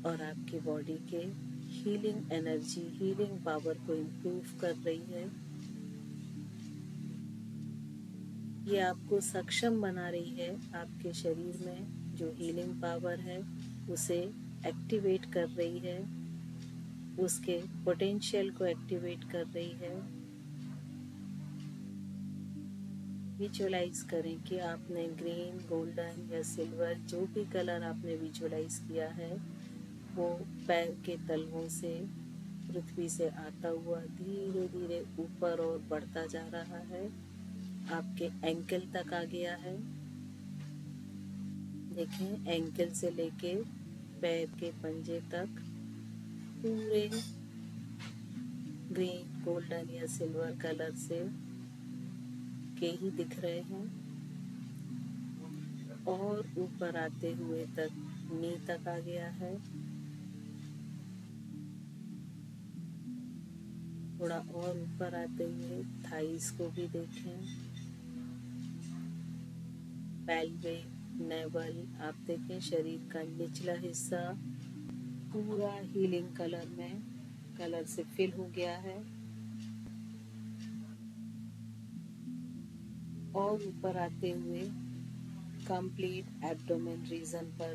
और आपकी बॉडी के हीलिंग एनर्जी, हीलिंग पावर को इम्प्रूव कर रही है। ये आपको सक्षम बना रही है, आपके शरीर में जो हीलिंग पावर है उसे एक्टिवेट कर रही है, उसके पोटेंशियल को एक्टिवेट कर रही है। विजुअलाइज करें कि आपने ग्रीन, गोल्डन या सिल्वर जो भी कलर आपने विजुअलाइज किया है वो पैर के तलवों से पृथ्वी से आता हुआ धीरे धीरे ऊपर और बढ़ता जा रहा है, आपके एंकल तक आ गया है। देखें, एंकल से लेके पैर के पंजे तक पूरे ग्रीन, गोल्डन या सिल्वर कलर से के ही दिख रहे हैं और ऊपर आते हुए तक नी तक आ गया है। थोड़ा और ऊपर आते हुए थाइस को भी देखें, पेल्विक, नेवल, आप देखें शरीर का निचला हिस्सा पूरा हीलिंग कलर से फिल हो गया है और ऊपर आते हुए कंप्लीट एब्डोमेन रीजन पर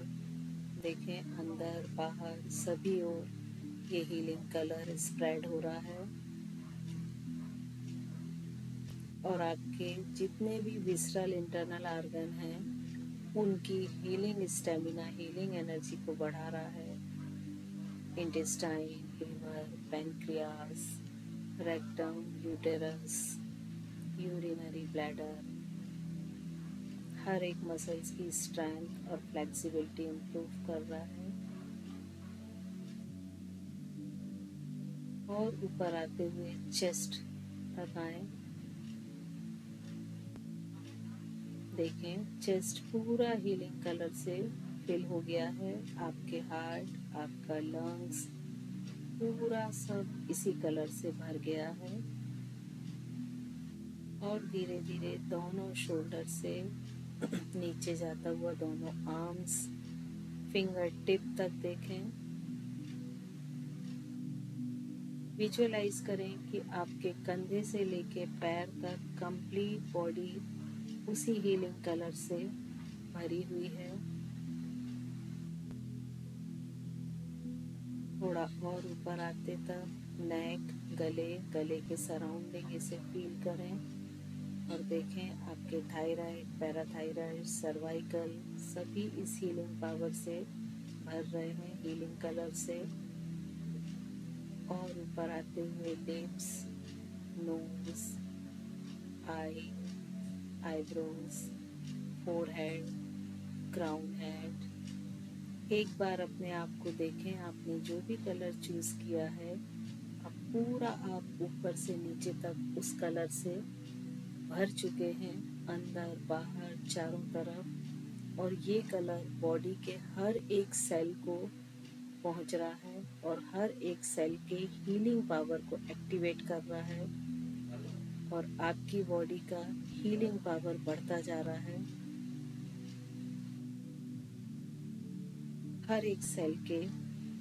देखें, अंदर बाहर सभी ओर ये हीलिंग कलर स्प्रेड हो रहा है और आपके जितने भी विसरल इंटरनल ऑर्गन हैं उनकी हीलिंग स्टेमिना, हीलिंग एनर्जी को बढ़ा रहा है। Intestine, liver, pancreas, rectum, uterus, urinary bladder, हर एक मसल्स की स्ट्रेंथ और फ्लेक्सिबिलिटी इम्प्रूव कर रहा है और ऊपर आते हुए चेस्ट तक आए। देखें, चेस्ट पूरा हीलिंग कलर से फिल हो गया है, आपके हार्ट, आपका लंग्स पूरा सब इसी कलर से भर गया है और धीरे धीरे दोनों शोल्डर से नीचे जाता हुआ दोनों आर्म्स, फिंगर टिप तक देखें। विजुअलाइज करें कि आपके कंधे से लेके पैर तक कंप्लीट बॉडी उसी हीलिंग कलर से भरी हुई है। थोड़ा और ऊपर आते तक नेक, गले के सराउंडिंग इसे फील करें और देखें आपके थायराइड, पैराथायराइड, सर्वाइकल सभी इस हीलिंग पावर से भर रहे हैं, हीलिंग कलर से। और ऊपर आते हुए लिप्स, नोज, आई, आईब्रोज, फोरहेड, क्राउन हेड। एक बार अपने आप को देखें, आपने जो भी कलर चूज किया है अब पूरा आप ऊपर से नीचे तक उस कलर से भर चुके हैं, अंदर बाहर चारों तरफ। और ये कलर बॉडी के हर एक सेल को पहुंच रहा है और हर एक सेल के हीलिंग पावर को एक्टिवेट कर रहा है और आपकी बॉडी का हीलिंग पावर बढ़ता जा रहा है। हर एक सेल के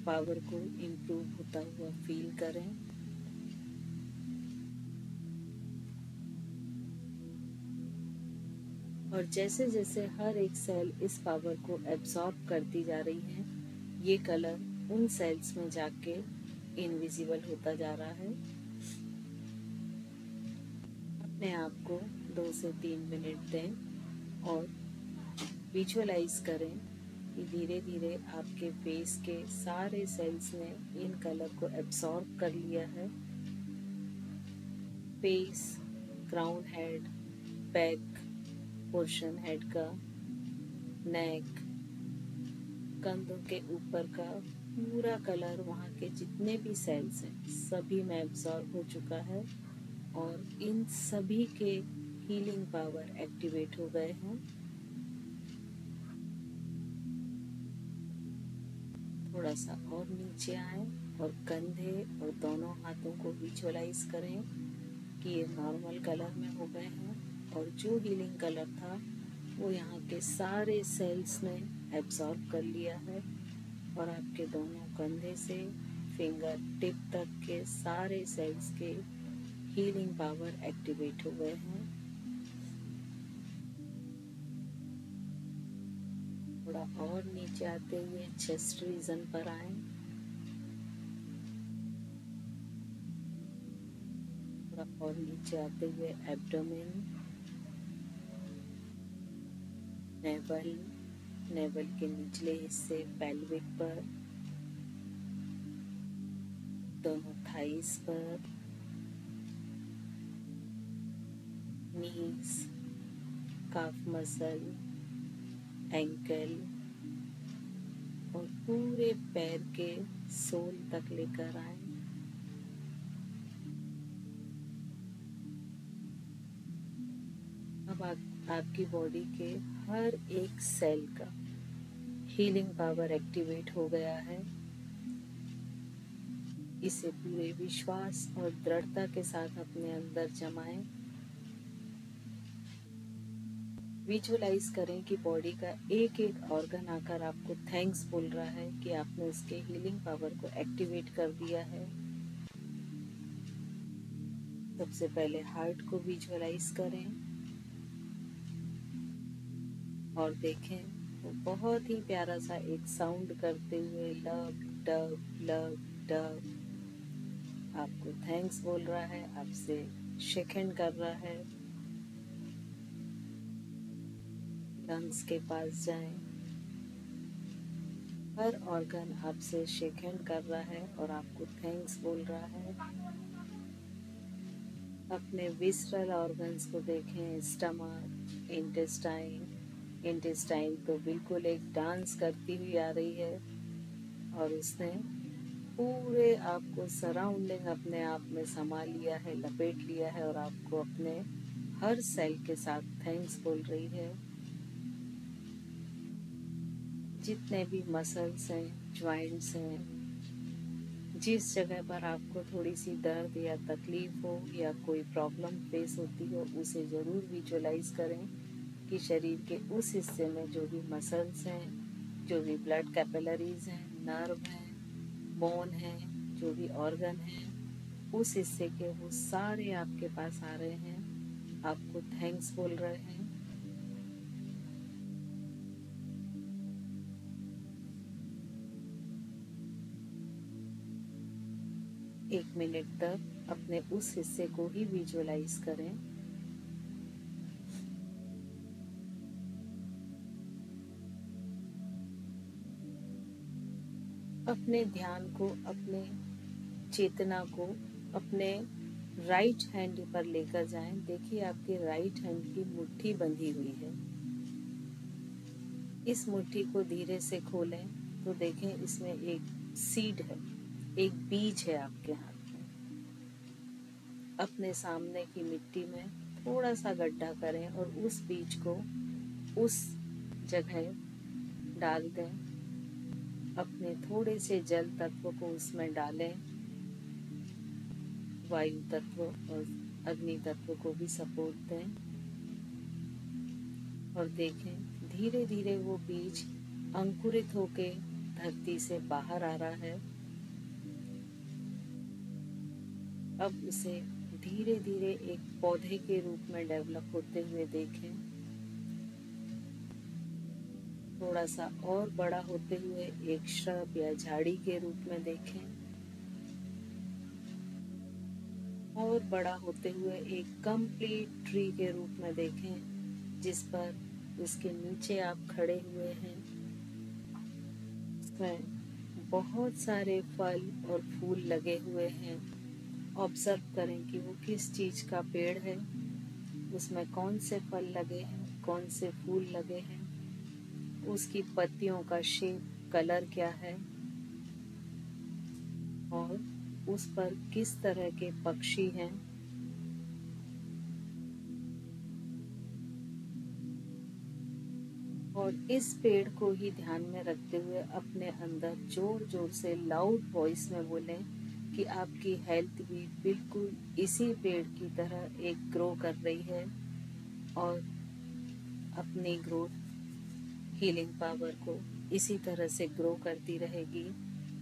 पावर को इम्प्रूव होता हुआ फील करें। और जैसे जैसे हर एक सेल इस पावर को एब्जॉर्ब करती जा रही है, ये कलर उन सेल्स में जाके इनविजिबल होता जा रहा है। अपने आप को 2 से 3 मिनट दें और विजुअलाइज करें कि धीरे धीरे आपके फेस के सारे सेल्स ने इन कलर को एब्सॉर्ब कर लिया है। Face, crown head, back portion head का, नेक, कंधों के ऊपर का पूरा कलर वहाँ के जितने भी सेल्स हैं सभी में एब्सॉर्ब हो चुका है और इन सभी के हीलिंग पावर एक्टिवेट हो गए हैं। थोड़ा सा और नीचे आए और कंधे और दोनों हाथों को विजुअलाइज करें कि ये नॉर्मल कलर में हो गए हैं और जो हीलिंग कलर था वो यहाँ के सारे सेल्स ने एब्सॉर्ब कर लिया है और आपके दोनों कंधे से फिंगर टिप तक के सारे सेल्स के हीलिंग पावर एक्टिवेट हो गए हैं। थोड़ा और नीचे आते हुए चेस्ट रीजन पर आए। थोड़ा और नीचे आते हुए एब्डोमेन, नेवल, नेवल के निचले हिस्से पेल्विक पर, दोनों थाइस पर, नीज, काफ मसल, एंकल और पूरे पैर के सोल तक लेकर आए। अब आपकी बॉडी के हर एक सेल का हीलिंग पावर एक्टिवेट हो गया है। इसे पूरे विश्वास और दृढ़ता के साथ अपने अंदर जमाएं। विजुअलाइज करें कि बॉडी का एक एक ऑर्गन आकर आपको थैंक्स बोल रहा है कि आपने उसके हीलिंग पावर को एक्टिवेट कर दिया है। सबसे पहले हार्ट को विजुअलाइज करें और देखें वो बहुत ही प्यारा सा एक साउंड करते हुए लव डव लव डव आपको थैंक्स बोल रहा है, आपसे शेक हैंड कर रहा है। लंग्स के पास जाएं, हर ऑर्गन आपसे शेक हैंड कर रहा है और आपको थैंक्स बोल रहा है। अपने विसरल ऑर्गन्स को देखें, स्टमक, इंटेस्टाइन तो बिल्कुल एक डांस करती हुई आ रही है और उसने पूरे आपको सराउंडिंग अपने आप में समा लिया है, लपेट लिया है और आपको अपने हर सेल के साथ थैंक्स बोल रही है। जितने भी मसल्स हैं, ज्वाइंट्स हैं, जिस जगह पर आपको थोड़ी सी दर्द या तकलीफ हो या कोई प्रॉब्लम फेस होती हो उसे ज़रूर विजुअलाइज करें कि शरीर के उस हिस्से में जो भी मसल्स हैं, जो भी ब्लड कैपिलरीज हैं, नर्व हैं, बोन हैं, जो भी ऑर्गन हैं, उस हिस्से के वो सारे आपके पास आ रहे हैं, आपको थैंक्स बोल रहे हैं। 1 मिनट तक अपने उस हिस्से को ही विजुअलाइज करें। अपने ध्यान को, अपने चेतना को अपने राइट हैंड पर लेकर जाएं। देखिए आपके राइट हैंड की मुट्ठी बंधी हुई है। इस मुट्ठी को धीरे से खोलें तो देखें इसमें एक सीड है, एक बीज है आपके हाथ में। अपने सामने की मिट्टी में थोड़ा सा गड्ढा करें और उस बीज को उस जगह डाल दें। अपने थोड़े से जल तत्व को उसमें डालें, वायु तत्व और अग्नि तत्व को भी सपोर्ट दें और देखें धीरे धीरे वो बीज अंकुरित होके धरती से बाहर आ रहा है। अब उसे धीरे धीरे एक पौधे के रूप में डेवलप होते हुए देखें, थोड़ा सा और बड़ा होते हुए एक श्रब या झाड़ी के रूप में देखें, और बड़ा होते हुए एक कंप्लीट ट्री के रूप में देखें, जिस पर इसके नीचे आप खड़े हुए हैं। इसमें बहुत सारे फल और फूल लगे हुए हैं। ऑब्जर्व करें कि वो किस चीज का पेड़ है, उसमें कौन से फल लगे हैं, कौन से फूल लगे हैं, उसकी पत्तियों का शेप, कलर क्या है और उस पर किस तरह के पक्षी हैं। और इस पेड़ को ही ध्यान में रखते हुए अपने अंदर जोर जोर से लाउड वॉइस में बोलें कि आपकी हेल्थ भी बिल्कुल इसी पेड़ की तरह एक ग्रो कर रही है और अपनी ग्रोथ, हीलिंग पावर को इसी तरह से ग्रो करती रहेगी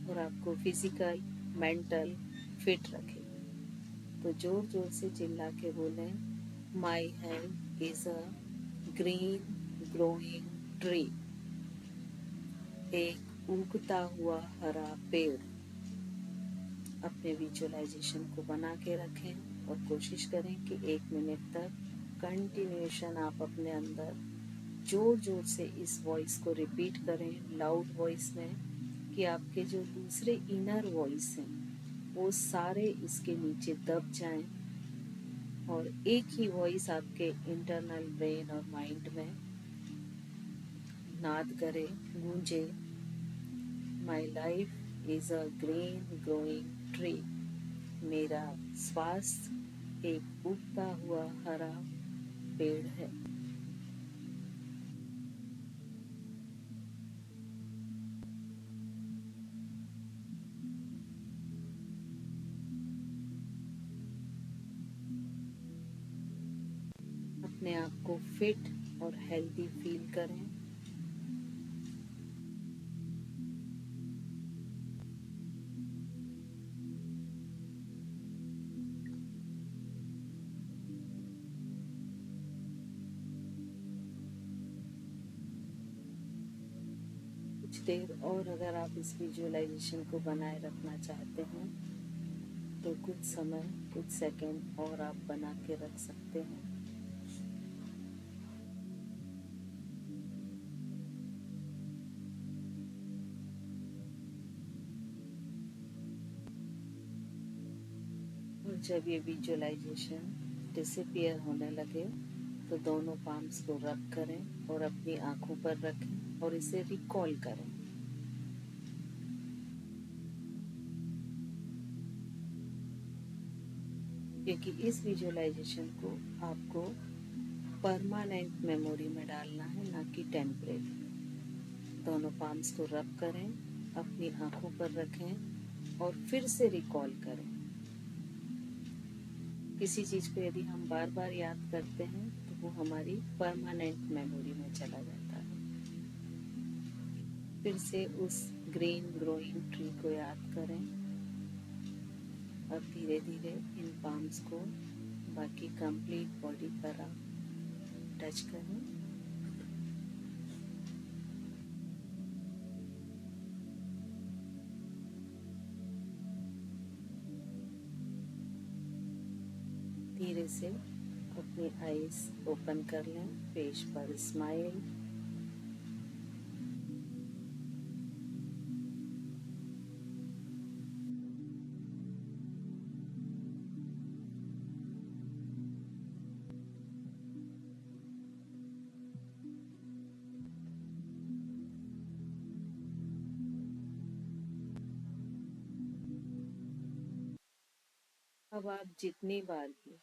और आपको फिजिकल, मेंटल फिट रखेगी। तो जोर जोर से चिल्ला के बोलें, my health is a green growing tree, एक उगता हुआ हरा पेड़। अपने विजुअलाइजेशन को बना के रखें और कोशिश करें कि 1 मिनट तक कंटिन्यूएशन आप अपने अंदर जोर जोर से इस वॉइस को रिपीट करें, लाउड वॉइस में, कि आपके जो दूसरे इनर वॉइस हैं वो सारे इसके नीचे दब जाएं और एक ही वॉइस आपके इंटरनल ब्रेन और माइंड में नाद करे, गूंजे, my life is a green growing tree, मेरा स्वास्थ्य एक उगता हुआ हरा पेड़ है। अपने आप को फिट और हेल्दी फील करें। कुछ देर और अगर आप इस विजुअलाइजेशन को बनाए रखना चाहते हैं तो कुछ समय, कुछ सेकंड और आप बना के रख सकते हैं। और जब ये विजुअलाइजेशन डिसअपियर होने लगे तो दोनों पाम्स को रब करें और अपनी आंखों पर रखें और इसे रिकॉल करें। क्योंकि इस विजुअलाइजेशन को आपको परमानेंट मेमोरी में डालना है, ना कि टेम्परेरी। दोनों पाम्स को रब करें, अपनी आंखों पर रखें और फिर से रिकॉल करें। किसी चीज को यदि हम बार बार याद करते हैं तो वो हमारी परमानेंट मेमोरी में चला जाता है। फिर से उस ग्रीन ग्रोइंग ट्री को याद करें और धीरे धीरे इन पाम्स को बाकी कंप्लीट बॉडी पर आप टच करें। धीरे से अपनी आईज ओपन कर लें, फेस पर स्माइल। अब आप जितनी बार भी,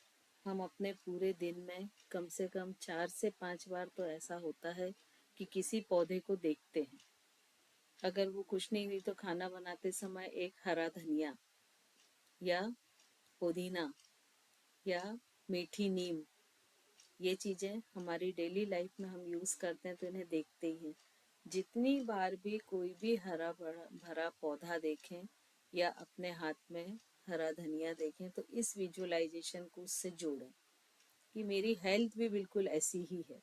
हम अपने पूरे दिन में कम से कम 4 से 5 बार तो ऐसा होता है कि किसी पौधे को देखते हैं। अगर वो कुछ नहीं हुई तो खाना बनाते समय एक हरा धनिया या पुदीना या मीठी नीम, ये चीज़ें हमारी डेली लाइफ में हम यूज़ करते हैं तो इन्हें देखते ही हैं। जितनी बार भी कोई भी हरा भरा पौधा देखें या अपने हाथ में हरा धनिया देखें तो इस विजुअलाइजेशन को उससे जोड़ें कि मेरी हेल्थ भी बिल्कुल ऐसी ही है।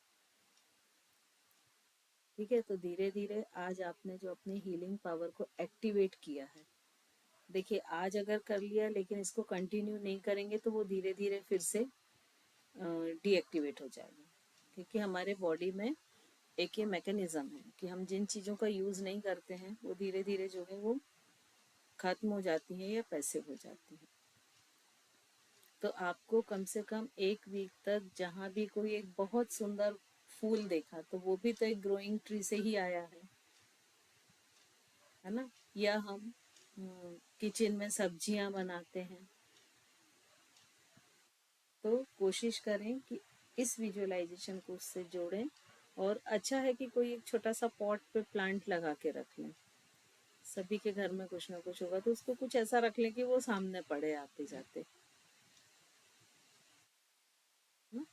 ठीक है, तो धीरे धीरे आज आपने जो अपनी हीलिंग पावर को एक्टिवेट किया है, देखिए आज अगर कर लिया लेकिन इसको कंटिन्यू नहीं करेंगे तो वो धीरे धीरे फिर से डीएक्टिवेट हो जाएगा। क्योंकि हमारे बॉडी में एक ये मैकेनिज्म है कि हम जिन चीज़ों का यूज़ नहीं करते हैं वो धीरे धीरे जो है वो खत्म हो जाती हैं या पैसिव हो जाती हैं। तो आपको कम से कम 1 वीक तक जहाँ भी कोई एक बहुत सुंदर फूल देखा तो वो भी तो एक ग्रोइंग ट्री से ही आया है ना। या हम किचन में सब्जियां बनाते हैं तो कोशिश करें कि इस विजुअलाइजेशन को उससे जोड़ें। और अच्छा है कि कोई एक छोटा सा पॉट पे प्लांट लगा के रख लें। सभी के घर में कुछ ना कुछ होगा तो उसको कुछ ऐसा रख लें कि वो सामने पड़े आते जाते ना।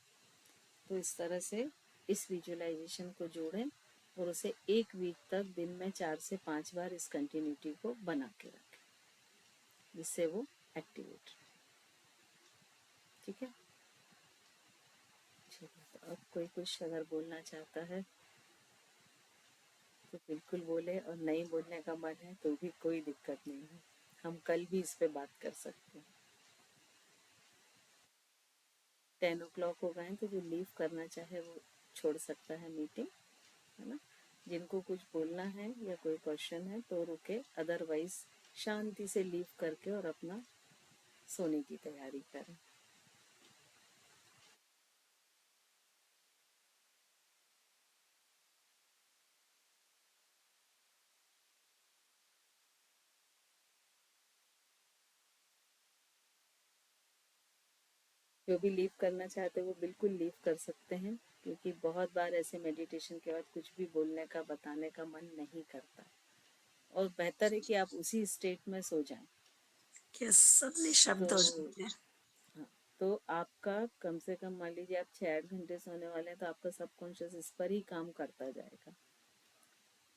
तो इस तरह से इस विजुअलाइजेशन को जोड़ें और उसे 1 वीक तक दिन में 4 से 5 बार इस कंटिन्यूटी को बना के रखें जिससे वो एक्टिवेट रहे। ठीक है, चलिए, तो अब कोई कुछ अगर बोलना चाहता है तो बिल्कुल बोले, और नहीं बोलने का मन है तो भी कोई दिक्कत नहीं है, हम कल भी इस पे बात कर सकते हैं। 10 o'clock हो गए तो जो लीव करना चाहे वो छोड़ सकता है मीटिंग, है ना। जिनको कुछ बोलना है या कोई क्वेश्चन है तो रुके, अदरवाइज शांति से लीव करके और अपना सोने की तैयारी करें। जो भी लीव करना चाहते हैं वो बिल्कुल लीव कर सकते हैं, क्योंकि बहुत बार ऐसे मेडिटेशन के बाद कुछ भी बोलने का बताने का मन नहीं करता और बेहतर है कि आप उसी स्टेट में सो जाएं। यस, सब निशब्द हो तो जाते हैं। हाँ, तो आपका कम से कम मान लीजिए आप 6-8 घंटे सोने वाले हैं तो आपका सबकॉन्शियस इस पर ही काम करता जाएगा।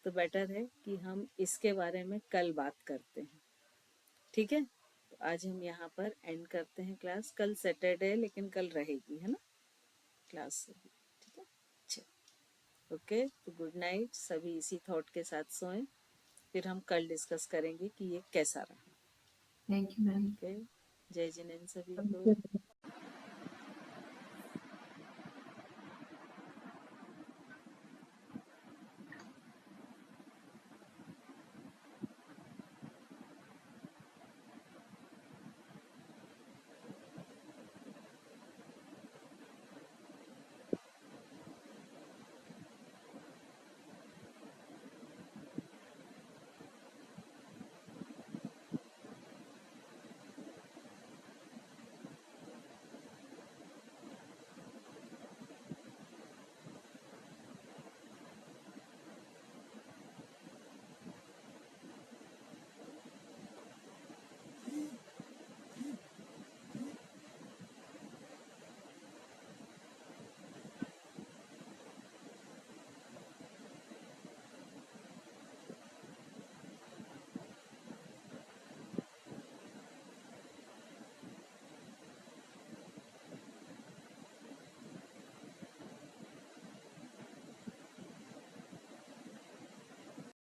तो बेटर है कि हम इसके बारे में कल बात करते हैं। ठीक है, तो आज हम यहाँ पर एंड करते हैं क्लास। कल सैटरडे है लेकिन कल रहेगी, है ना क्लास। ठीक है, चलो ओके, तो गुड नाइट। सभी इसी थॉट के साथ सोएं, फिर हम कल डिस्कस करेंगे कि ये कैसा रहा। Thank you ma'am. ओके, जय जिनेंद्र सभी को। Thank you.